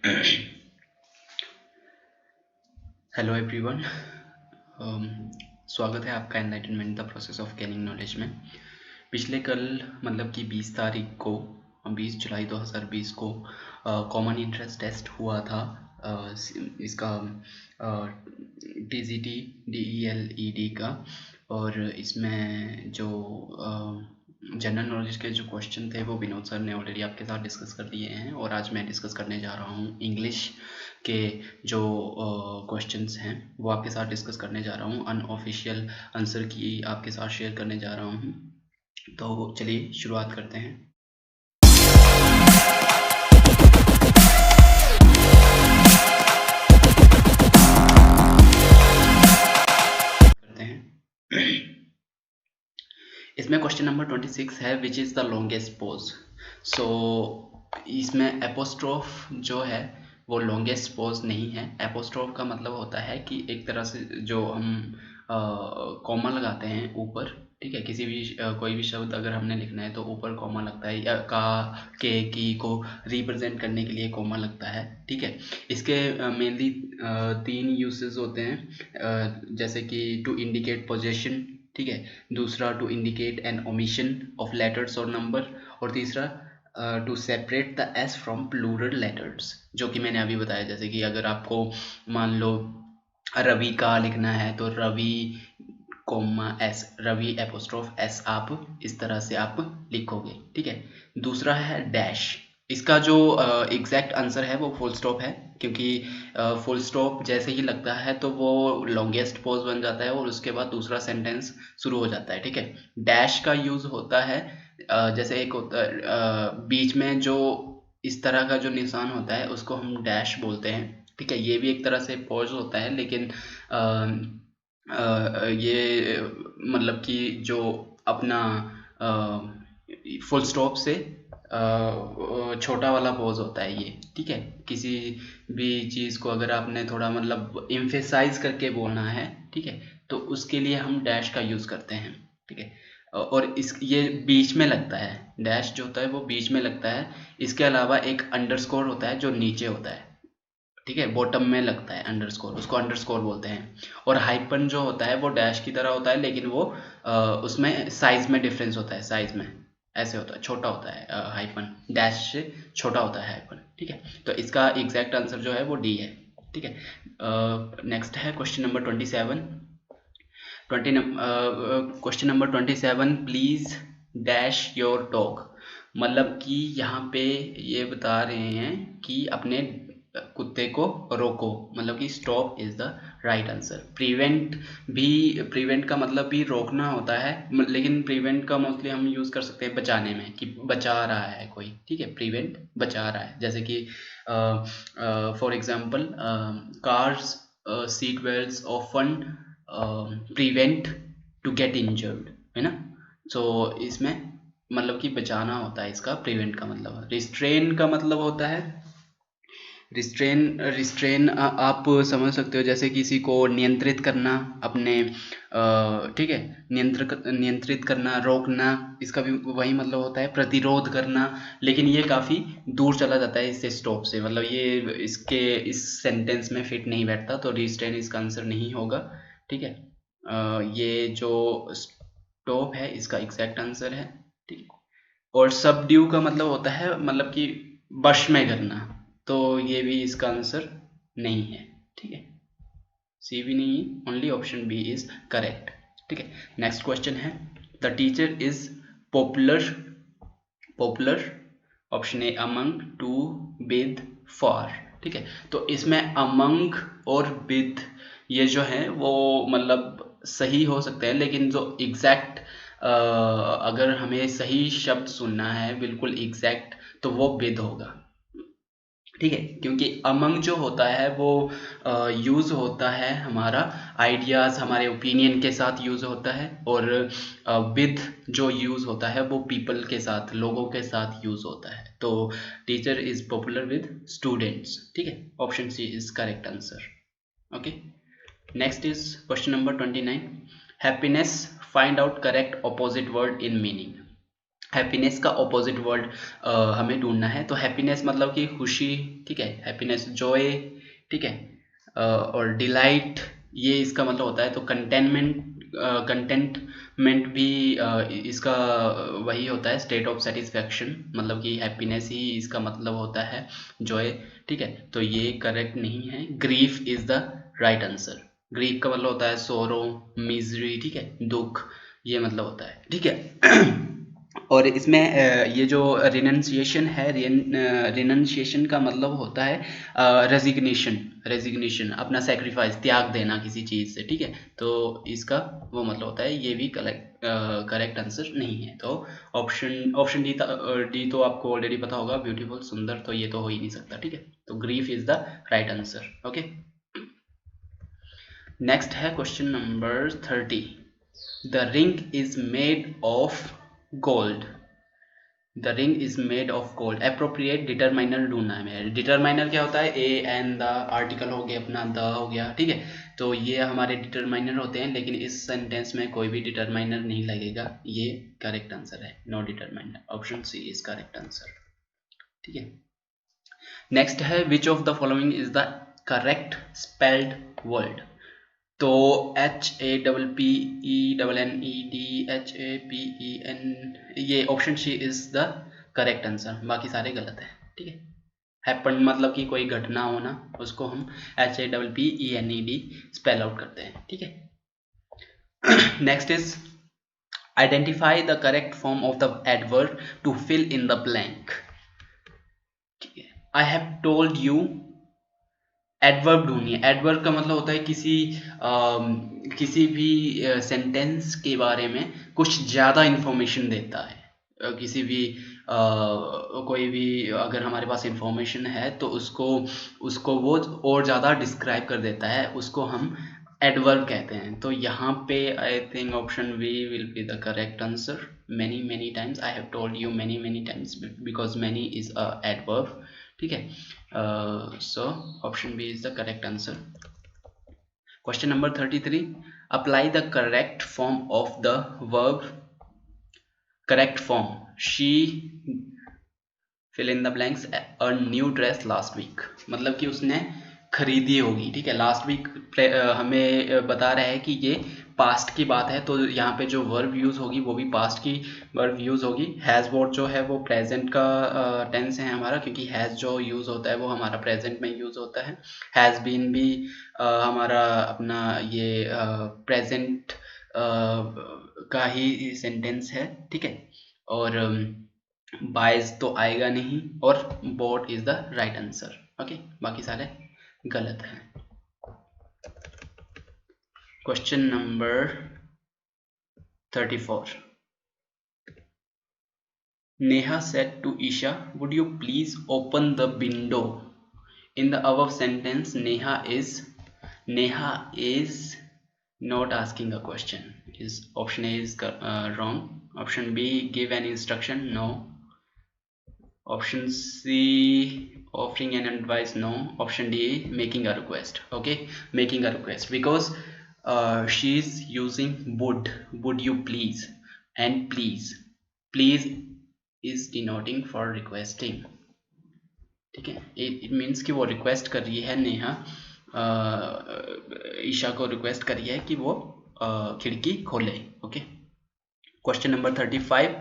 Hello everyone, स्वागत है आपका enlightenment the process of gaining knowledge में। पिछले कल मतलब कि 20 तारीख को 20 जुलाई 2020 को कॉमन इंटरेस्ट टेस्ट हुआ था। इसका TGT DELED का, और इसमें जो जनरल नॉलेज के जो क्वेश्चन थे वो विनोद सर ने ऑलरेडी आपके साथ डिस्कस कर दिए हैं, और आज मैं डिस्कस करने जा रहा हूँ इंग्लिश के जो क्वेश्चंस हैं वो आपके साथ डिस्कस करने जा रहा हूँ। अनऑफिशियल आंसर की आपके साथ शेयर करने जा रहा हूँ। तो चलिए शुरुआत करते हैं। इसमें क्वेश्चन नंबर 26 है, which is the longest pose. So इसमें एपोस्ट्रोफ जो है वो लॉन्गेस्ट पोज नहीं है। एपोस्ट्रोफ का मतलब होता है कि एक तरह से जो हम कॉमा लगाते हैं ऊपर, ठीक है, किसी भी कोई भी शब्द अगर हमने लिखना है तो ऊपर कॉमा लगता है, या का के की को रिप्रेजेंट करने के लिए कॉमा लगता है, ठीक है। इसके मेनली 3 यूसेस होते हैं, जैसे कि टू इंडिकेट पोजीशन, ठीक है, दूसरा to indicate an omission of letters और नंबर, और तीसरा to separate the s from plural letters, जो कि मैंने अभी बताया। जैसे कि अगर आपको मान लो रवि का लिखना है तो Ravi comma s, Ravi apostrophe s, आप इस तरह से आप लिखोगे, ठीक है। दूसरा है डैश। इसका जो एग्जैक्ट आंसर है वो फुल स्टॉप है, क्योंकि फुल स्टॉप जैसे ही लगता है तो वो लॉन्गेस्ट पोज बन जाता है और उसके बाद दूसरा सेंटेंस शुरू हो जाता है, ठीक है। डैश का यूज होता है जैसे एक होता है बीच में जो इस तरह का जो निशान होता है उसको हम डैश बोलते हैं, ठीक है। ये भी एक तरह से पॉज होता है, लेकिन ये मतलब कि जो अपना फुल स्टॉप से छोटा वाला पॉज होता है ये, ठीक है। किसी भी चीज़ को अगर आपने थोड़ा मतलब एम्फेसाइज करके बोलना है, ठीक है, तो उसके लिए हम डैश का यूज़ करते हैं, ठीक है। और इस ये बीच में लगता है, डैश जो होता है वो बीच में लगता है। इसके अलावा एक अंडरस्कोर होता है जो नीचे होता है, ठीक है, बॉटम में लगता है अंडरस्कोर, उसको अंडरस्कोर बोलते हैं। और हाइपन जो होता है वो डैश की तरह होता है, लेकिन वो उसमें साइज में डिफरेंस होता है, साइज में ऐसे होता है, छोटा होता है हाइपन, डैश से छोटा होता है हाइपन, ठीक है। तो इसका एग्जैक्ट आंसर जो है वो डी है, ठीक है। नेक्स्ट है question number 27। Question number 27, please dash your dog. मतलब कि यहाँ पे ये बता रहे हैं कि अपने कुत्ते को रोको, मतलब कि stop is the right answer. Prevent का मतलब भी रोकना होता है, लेकिन प्रिवेंट का मोस्टली हम यूज कर सकते हैं बचाने में, कि बचा रहा है कोई, ठीक है। प्रिवेंट बचा रहा है, जैसे कि for example cars seat belts often prevent to get injured, है ना। सो इसमें मतलब कि बचाना होता है इसका प्रिवेंट का मतलब। रिस्ट्रेन का मतलब होता है, रिस्ट्रेन आप समझ सकते हो, जैसे किसी को नियंत्रित करना अपने, ठीक है, नियंत्रित करना, रोकना, इसका भी वही मतलब होता है। प्रतिरोध करना, लेकिन ये काफ़ी दूर चला जाता है इससे, स्टॉप से, मतलब ये इसके इस सेंटेंस में फिट नहीं बैठता, तो रिस्ट्रेन इसका आंसर नहीं होगा, ठीक है। ये जो स्टॉप है इसका एग्जैक्ट आंसर है, ठीक है। और सबड्यू का मतलब होता है मतलब कि वश में करना, तो ये भी इसका आंसर नहीं है, ठीक है। सी भी नहीं है, only option B is correct, ठीक है। नेक्स्ट क्वेश्चन है, the teacher is popular, popular option A among, to, with, for, ठीक है। तो इसमें अमंग और विद ये जो है वो मतलब सही हो सकते हैं, लेकिन जो एग्जैक्ट अगर हमें सही शब्द सुनना है बिल्कुल एग्जैक्ट, तो वो विद होगा, ठीक है। क्योंकि अमंग जो होता है वो यूज होता है हमारा आइडियाज, हमारे ओपिनियन के साथ यूज होता है, और विद जो यूज होता है वो पीपल के साथ, लोगों के साथ यूज होता है। तो teacher is popular with students, ठीक है। Option C is correct answer, okay. Next is question number 29, happiness, find out correct opposite word in meaning. Happiness का ऑपोजिट वर्ड हमें ढूंढना है। तो हैप्पीनेस मतलब कि खुशी, ठीक है, हैप्पीनेस जॉय, ठीक है, और डिलाइट ये इसका मतलब होता है। तो कंटेंटमेंट भी इसका वही होता है, स्टेट ऑफ सेटिस्फैक्शन, मतलब कि हैप्पीनेस ही इसका मतलब होता है, जॉय, ठीक है। तो ये करेक्ट नहीं है। Grief is the right answer. Grief का मतलब होता है सोरो, मिजरी, ठीक है, दुख, ये मतलब होता है, ठीक है। और इसमें ये जो रिनंसिएशन है, रिनंसिएशन का मतलब होता है रेजिग्नेशन, अपना सेक्रीफाइस, त्याग देना किसी चीज़ से, ठीक है। तो इसका वो मतलब होता है, ये भी करेक्ट आंसर नहीं है। तो ऑप्शन डी तो आपको ऑलरेडी पता होगा, ब्यूटीफुल, सुंदर, तो ये तो हो ही नहीं सकता, ठीक है। तो grief is the right answer. Okay, next है question number 30। The ring is made of gold. The ring is made of gold. Appropriate determiner ढूंढना है मेरे। डिटरमाइनर क्या होता है? ए एन द, आर्टिकल हो गया अपना, द हो गया, ठीक है। तो ये हमारे डिटरमाइनर होते हैं, लेकिन इस सेंटेंस में कोई भी डिटरमाइनर नहीं लगेगा। ये करेक्ट आंसर है, no determiner. Option C is correct answer, ठीक है। नेक्स्ट है, which of the following is the correct spelled word. तो HAPPENNEDHAPEN, ये option C is the correct answer, बाकी सारे गलत है, ठीक है। हैपन मतलब कि कोई घटना होना, उसको हम HAPPENED स्पेल आउट करते हैं, ठीक है। Next is identify the correct form of the adverb to fill in the blank, ठीक है। I have told you, adverb ढूंढिए। एडवर्ब का मतलब होता है किसी भी सेंटेंस के बारे में कुछ ज़्यादा इंफॉर्मेशन देता है। किसी भी कोई भी अगर हमारे पास इंफॉर्मेशन है तो उसको वो और ज़्यादा डिस्क्राइब कर देता है, उसको हम एडवर्ब कहते हैं। तो यहाँ पे I think option B will be the correct answer. Many times, I have told you many times, because many is a adverb, ठीक है। So option B is the correct answer. Question number 33. Apply the correct form of the verb. Correct form. She, fill in the blanks, a new dress last week. मतलब कि उसने खरीदी होगी, ठीक है। Last week हमें बता रहा है कि ये पास्ट की बात है, तो यहाँ पे जो वर्ब यूज होगी वो भी पास्ट की वर्ब यूज होगी। हैज वर्ड जो है वो प्रेजेंट का टेंस है हमारा, क्योंकि हैज जो यूज होता है वो हमारा प्रेजेंट में यूज होता है। हैज बीन भी हमारा अपना ये प्रेजेंट का ही सेंटेंस है, ठीक है। और बाइज तो आएगा नहीं, और boat is the right answer, okay. बाकी सारे गलत है। Question number 34. Neha said to Isha, would you please open the window? In the above sentence, Neha is not asking a question. Option A is wrong. Option B, give an instruction, no. Option C, offering an advice, no. Option D, making a request. Okay, making a request, because she is using would you please, and please is denoting for requesting, ठीक है। It means कि वो request कर रही है, नेहा ईशा को request कर रही है कि वो खिड़की खोले, okay. Question number 35.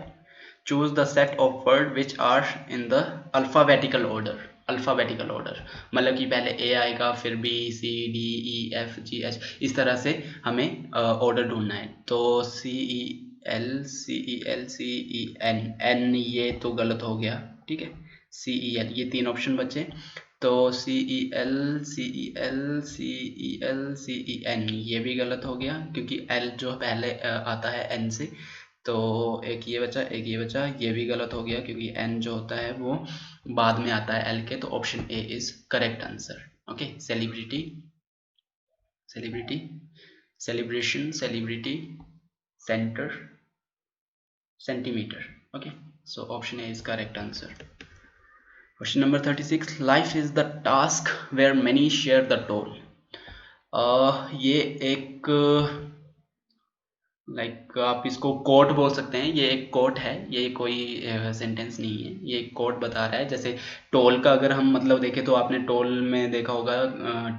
Choose the set of word which are in the alphabetical order. Alphabetical order मतलब कि पहले ए आएगा, फिर B, C, D, E, F, G, H, इस तरह से हमें ऑर्डर ढूंढना है। तो CEL, CEL, CEN, एन ये तो गलत हो गया, ठीक है। CEL, ये तीन ऑप्शन बचे। तो CEL, CEL, CEL, CEN, ये भी गलत हो गया, क्योंकि L जो पहले आता है N से। तो एक ये बचा, ये भी गलत हो गया, क्योंकि N जो होता है वो बाद में आता है L के। तो option A is correct answer, okay. Celebrity, celebration, celebrity, centre, centimetre, okay. So option A is correct answer. Question number 36. Life is the task where many share the toll. ये एक लाइक आप इसको coat बोल सकते हैं, ये एक coat है, ये कोई सेंटेंस नहीं है, ये एक कोट बता रहा है। जैसे टोल का अगर हम मतलब देखें तो आपने टोल में देखा होगा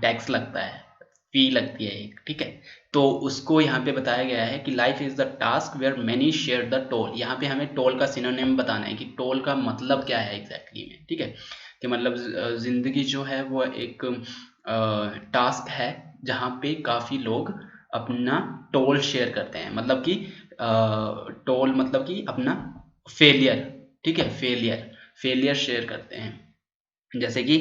टैक्स लगता है, फी लगती है एक, ठीक है। तो उसको यहाँ पे बताया गया है कि life is the task where many share the toll. यहाँ पे हमें टोल का सिनोनिम बताना है कि टोल का मतलब क्या है एग्जैक्टली में, ठीक है। कि मतलब जिंदगी जो है वो एक टास्क है जहाँ पे काफी लोग अपना टोल शेयर करते हैं, मतलब कि टोल मतलब कि अपना फेलियर, ठीक है, फेलियर शेयर करते हैं। जैसे कि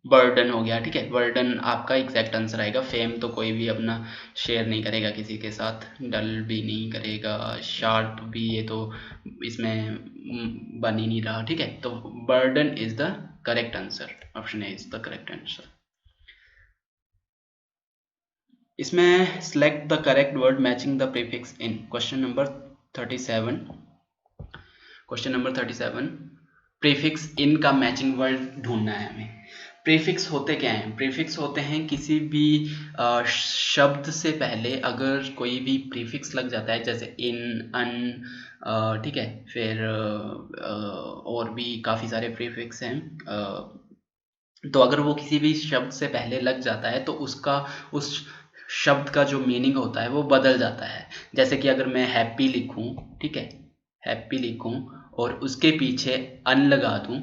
बर्डन हो गया, ठीक है, बर्डन आपका एग्जैक्ट आंसर आएगा। फेम तो कोई भी अपना शेयर नहीं करेगा किसी के साथ, डल भी नहीं करेगा, शार्प भी ये तो इसमें बन ही नहीं रहा, ठीक है। तो burden is the correct answer, option A is the correct answer. इसमें select the correct word matching the prefix in question number 37। Question number 37 prefix in का मैचिंग वर्ड ढूंढना है हमें। प्रीफिक्स होते क्या हैं? प्रीफिक्स होते हैं किसी भी शब्द से पहले अगर कोई भी प्रीफिक्स लग जाता है, जैसे इन, अन, ठीक है, फिर और भी काफ़ी सारे प्रीफिक्स हैं। तो अगर वो किसी भी शब्द से पहले लग जाता है तो उसका उस शब्द का जो मीनिंग होता है वो बदल जाता है। जैसे कि अगर मैं हैप्पी लिखूं, ठीक है, हैप्पी लिखूं और उसके पीछे अन लगा दूं,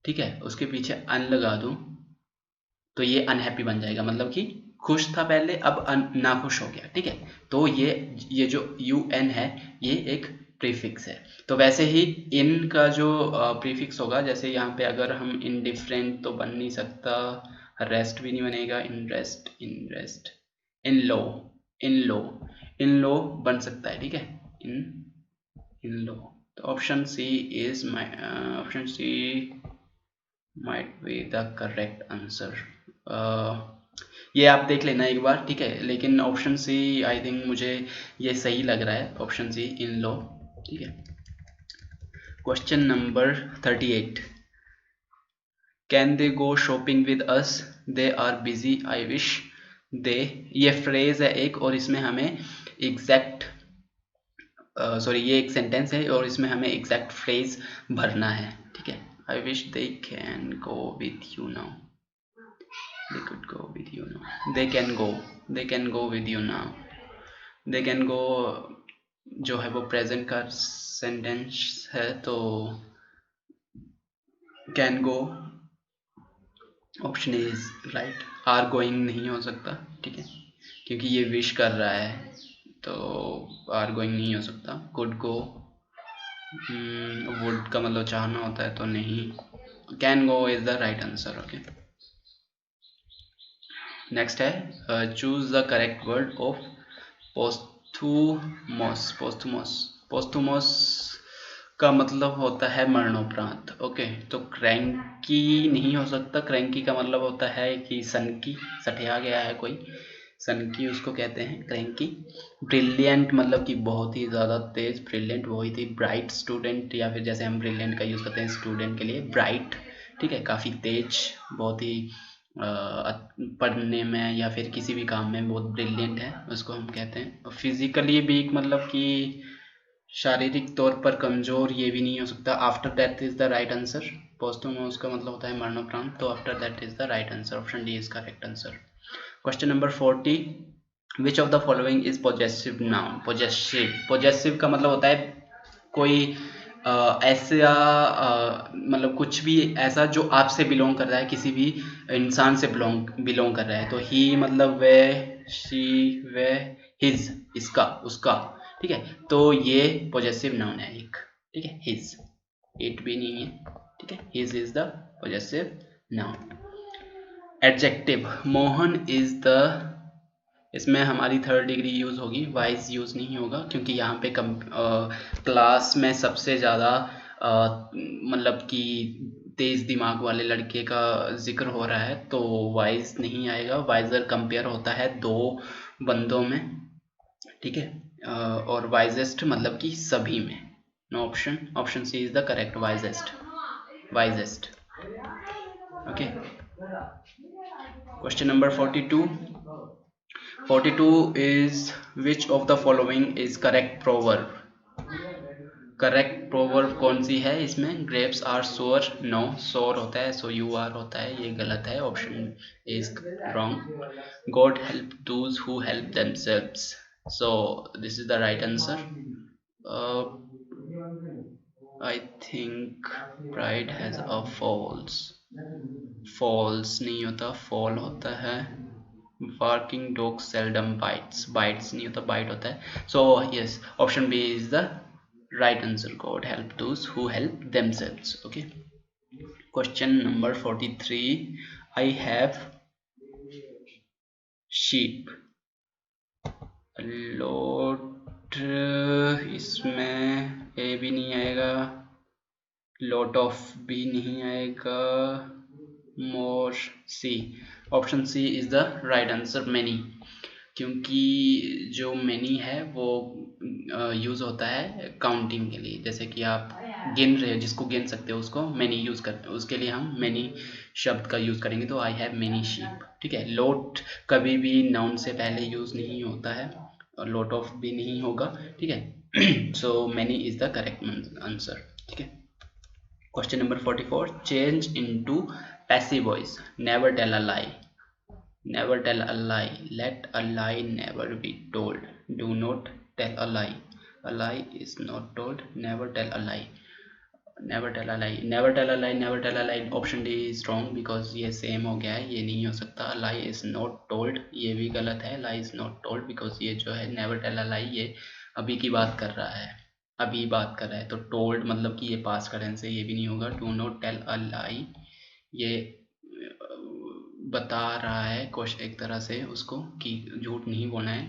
ठीक है, उसके पीछे अन लगा दूं, तो ये अनहैप्पी बन जाएगा, मतलब कि खुश था पहले अब नाखुश हो गया, ठीक है। तो ये जो यू एन है ये एक प्रीफिक्स है। तो वैसे ही इन का जो प्रीफिक्स होगा, जैसे यहाँ पे अगर हम इनडिफरेंट तो बन नहीं सकता, रेस्ट भी नहीं बनेगा, इन रेस्ट, इन रेस्ट, इन लो, इन लो, इन लो बन सकता है, ठीक है, इन लो। तो option C is my, option C might be the correct answer. ये आप देख लेना एक बार, ठीक है, लेकिन ऑप्शन सी आई थिंक मुझे ये सही लग रहा है, ऑप्शन सी इन लो, ठीक है। Question number 38 can they go shopping with us, they are busy, I wish they. ये फ्रेज है एक, और इसमें हमें एग्जैक्ट सॉरी ये एक सेंटेंस है और इसमें हमें एग्जैक्ट फ्रेज भरना है, ठीक है। आई wish they can go with you now, they could go with you now, they can go, they can go with you now, they can go जो है वो प्रेजेंट का सेंटेंस है, तो can go option is right. Are going नहीं हो सकता, ठीक है, क्योंकि ये विश कर रहा है, तो आर गोइंग नहीं हो सकता। कुड गो, वुड का मतलब चाहना होता है तो नहीं, can go is the right answer, okay. Next है choose the correct word of posthumous. Posthumous का मतलब होता है मरणोपरांत, ओके। तो क्रैंकी नहीं हो सकता, क्रैंकी का मतलब होता है कि सनकी, सठिया गया है कोई, सनकी उसको कहते हैं क्रैंकी। ब्रिलियंट मतलब कि बहुत ही ज़्यादा तेज, ब्रिलियंट वही थी। ब्राइट स्टूडेंट, या फिर जैसे हम ब्रिलियंट का यूज़ करते हैं स्टूडेंट के लिए, ब्राइट, ठीक है, काफ़ी तेज, बहुत ही पढ़ने में या फिर किसी भी काम में बहुत ब्रिलियंट है, उसको हम कहते हैं। फिजिकली वीक मतलब कि शारीरिक तौर पर कमजोर, ये भी नहीं हो सकता। After that is the right answer, posthumous का मतलब होता है मरणोपरांत, तो after that is the right answer, option D is correct answer. Question number 40 which of the following is possessive noun. Possessive का मतलब होता है कोई ऐसा मतलब कुछ भी ऐसा जो आपसे बिलोंग कर रहा है, किसी भी इंसान से बिलोंग कर रहा है। तो ही मतलब वे, शी, वे, हिज, इसका, उसका, ठीक है। तो ये पॉजेसिव नाउन है एक, ठीक है। हिज, इट भी नहीं है, ठीक है, his is the possessive noun. Adjective, Mohan is the, इसमें हमारी थर्ड डिग्री यूज़ होगी, वाइज यूज़ नहीं होगा, क्योंकि यहाँ पे क्लास में सबसे ज़्यादा मतलब कि तेज़ दिमाग वाले लड़के का जिक्र हो रहा है, तो वाइज नहीं आएगा। वाइजर कंपेयर होता है दो बंदों में, ठीक है, और वाइजेस्ट मतलब कि सभी में। No option, option C is the correct, wisest, wisest, okay. Question number 42 42 is which of the following is correct proverb? Correct proverb कौन सी है इसमें? ग्रेप्स आर सोर, नो, सोर होता है सो यू आर होता है, ये गलत है, option is wrong. God help those who help themselves, so this is the right answer. I think pride has a falls, falls नहीं होता, फॉल होता है। Working dog seldom bites, bites नहीं होता, बाइट होता है, so yes, option B is the right answer. God help those who help themselves. Okay, question number 43. I have sheep a lot, इसमें ए भी नहीं आएगा, lot of भी नहीं आएगा, more C, option C is the right answer, many, क्योंकि जो many है वो यूज़ होता है काउंटिंग के लिए, जैसे कि आप गिन रहे हो, जिसको गिन सकते हो उसको मैनी यूज़ करते हैं, उसके लिए हम मैनी शब्द का यूज़ करेंगे, तो आई हैव मैनी शीप। ठीक है, लोट कभी भी नाउन से पहले यूज़ नहीं होता है और लोट ऑफ भी नहीं होगा। ठीक है, so many is the correct answer. ठीक है, question number 44, change into passive voice, never tell a lie, never tell a lie, let a lie never be told, do not tell a lie, a lie is not told, never tell a lie, never tell a lie, never tell a lie, never tell a lie, option D is wrong because ये same हो गया है, ये नहीं हो सकता। lie is not told, ये भी गलत है, lie is not told because ये जो है never tell a lie ये अभी की बात कर रहा है, अभी बात कर रहा है, तो told मतलब कि ये पास्ट का टेंस है, ये भी नहीं होगा। do not tell a lie ये बता रहा है क्वेश्चन एक तरह से उसको कि झूठ नहीं बोलना है,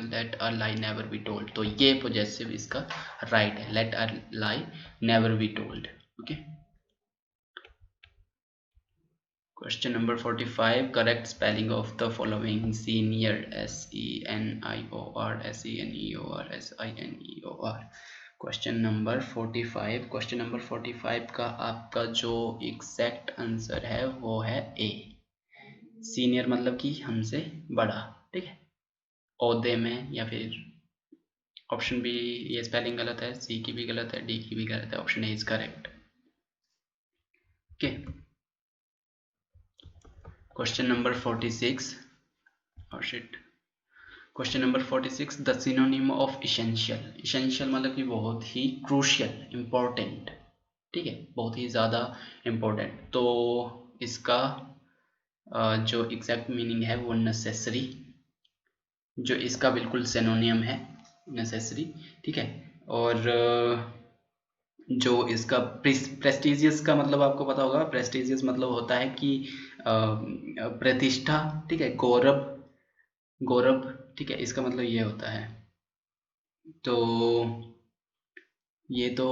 let a lie never be told, तो ये पॉजेसिव इसका राइट है, let a lie never be told. Okay, question number 45, correct spelling of the following, senior SENIOR, SENEOR, question number 45, question number 45 का आपका जो एग्जैक्ट आंसर है वो है ए, सीनियर मतलब कि हमसे बड़ा। ठीक है, ओहदे में, या फिर ऑप्शन बी ये स्पेलिंग गलत है, सी की भी गलत है, डी की भी गलत है, option A is correct. Okay, question number 46, और shit, question number 46, the synonym of essential, essential मतलब कि बहुत ही क्रूशियल, इम्पोर्टेंट। ठीक है, बहुत ही ज़्यादा इम्पोर्टेंट, तो इसका जो एग्जैक्ट मीनिंग है वो नेसेसरी, जो इसका बिल्कुल सिनोनियम है नेसेसरी। ठीक है, और जो इसका प्रेस्टिजियस का मतलब आपको पता होगा, प्रेस्टिजियस मतलब होता है कि प्रतिष्ठा। ठीक है, गौरव, गौरव। ठीक है, इसका मतलब ये होता है, तो ये तो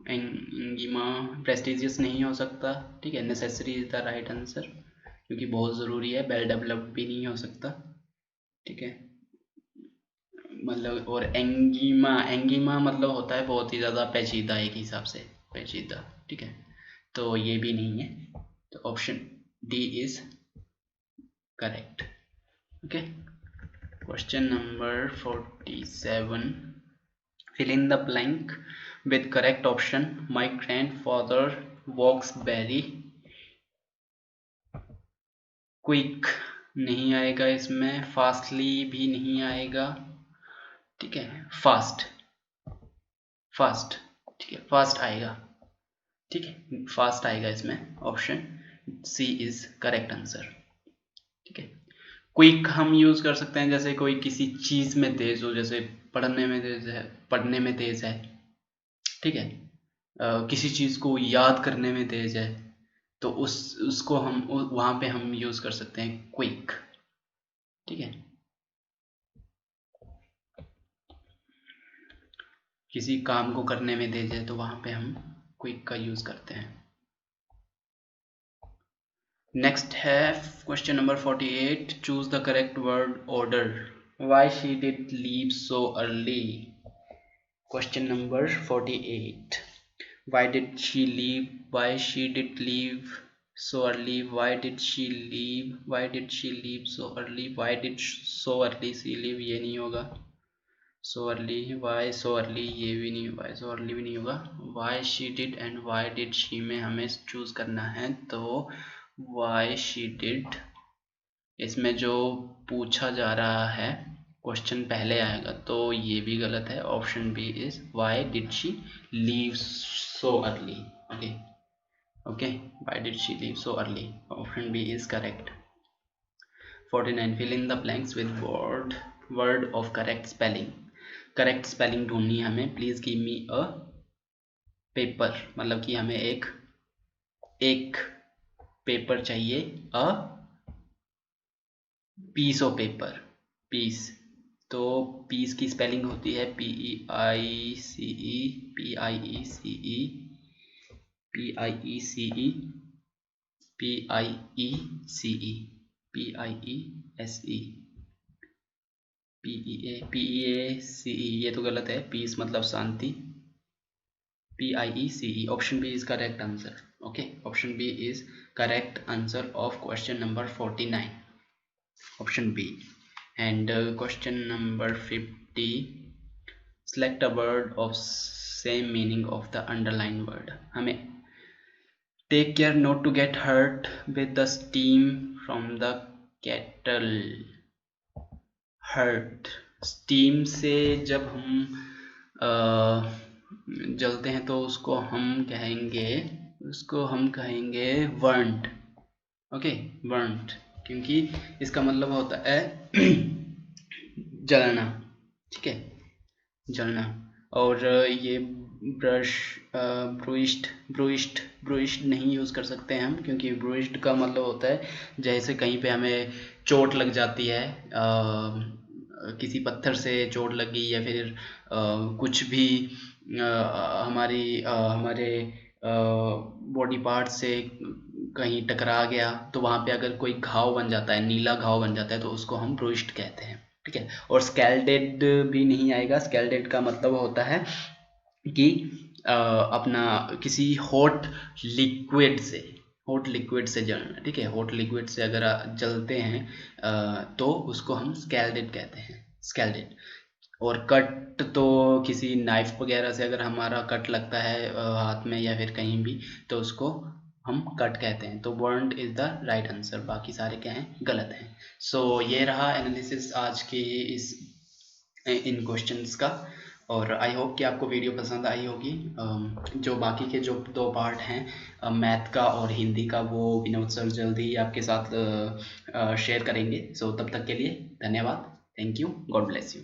एंगिमा प्रेस्टिजियस नहीं हो सकता। ठीक है, necessary is the right answer, क्योंकि बहुत ज़रूरी है, वेल डेवलप्ड भी नहीं हो सकता। ठीक है, मतलब, और एंगिमा, एंगिमा मतलब होता है बहुत ही ज़्यादा पेचीदा, एक हिसाब से पेचीदा। ठीक है, तो ये भी नहीं है, तो option D is correct. Okay, question number 47, fill in the blank with correct option, my grandfather walks very quick नहीं आएगा इसमें, फास्टली भी नहीं आएगा। ठीक है, फास्ट, फास्ट, ठीक है, फास्ट आएगा। ठीक है, फास्ट आएगा इसमें, option C is correct answer. ठीक है, क्विक हम यूज कर सकते हैं जैसे कोई किसी चीज में तेज हो, जैसे पढ़ने में तेज है, पढ़ने में तेज है। ठीक है, किसी चीज को याद करने में तेज है, तो उसको हम वहां पे हम यूज कर सकते हैं क्विक। ठीक है, किसी काम को करने में तेज है तो वहां पे हम क्विक का यूज करते हैं। नेक्स्ट है question number 48, choose the correct word order, why she did leave so early. Question number 48, why did she leave, why she did leave so early, why did she leave so early, why did so early she leave, ये नहीं होगा, so early, why so early, ये भी नहीं, why so early भी नहीं होगा, why she did and why did she में हमें चूज करना है, तो why she did, इसमें जो पूछा जा रहा है क्वेश्चन पहले आएगा, तो ये भी गलत है, option B is why did she leave so early, okay why did she leave so early, option B is correct. 49 fill in the blanks with word of correct spelling ढूंढनी है हमें, please give me a paper, मतलब कि हमें एक paper चाहिए, a piece of paper, piece, तो piece की स्पेलिंग होती है PEICE, PIECE, PIECE, PIECE, PIESE, PEACE, ये तो गलत है, पीस मतलब शांति, PIECE, option B is correct answer, okay, option B is correct answer of question number 49, option B. And question number 50, select a word of same meaning of the underlined word, हमें take care not to get hurt with the steam from the kettle, hurt, steam से जब हम जलते हैं तो उसको हम कहेंगे burnt, ओके burnt, क्योंकि इसका मतलब होता है जलना, ठीक है, जलना, और ये ब्रूइश्ड नहीं यूज़ कर सकते हैं हम, क्योंकि ब्रूइश्ड का मतलब होता है जैसे कहीं पे हमें चोट लग जाती है, किसी पत्थर से चोट लग गई, या फिर कुछ भी हमारे बॉडी पार्ट से कहीं टकरा गया, तो वहाँ पे अगर कोई घाव बन जाता है, नीला घाव बन जाता है, तो उसको हम ब्रूइश्ड कहते हैं, ठीक है। और स्कैल्डेड भी नहीं आएगा, स्कैल्डेड का मतलब होता है कि अपना किसी हॉट लिक्विड से जलना, ठीक है, हॉट लिक्विड से अगर जलते हैं तो उसको हम स्कैल्डेड कहते हैं, स्कैल्डेड। और कट तो किसी नाइफ वगैरह से अगर हमारा कट लगता है हाथ में या फिर कहीं भी, तो उसको हम कट कहते हैं, तो burned is the right answer, बाकी सारे क्या हैं, गलत हैं। सो ये रहा एनालिसिस आज के इन क्वेश्चंस का, और आई होप कि आपको वीडियो पसंद आई होगी। जो बाकी के जो 2 पार्ट हैं मैथ का और हिंदी का, वो विनोद सर जल्दी ही आपके साथ शेयर करेंगे। सो तब तक के लिए धन्यवाद, thank you, God bless you.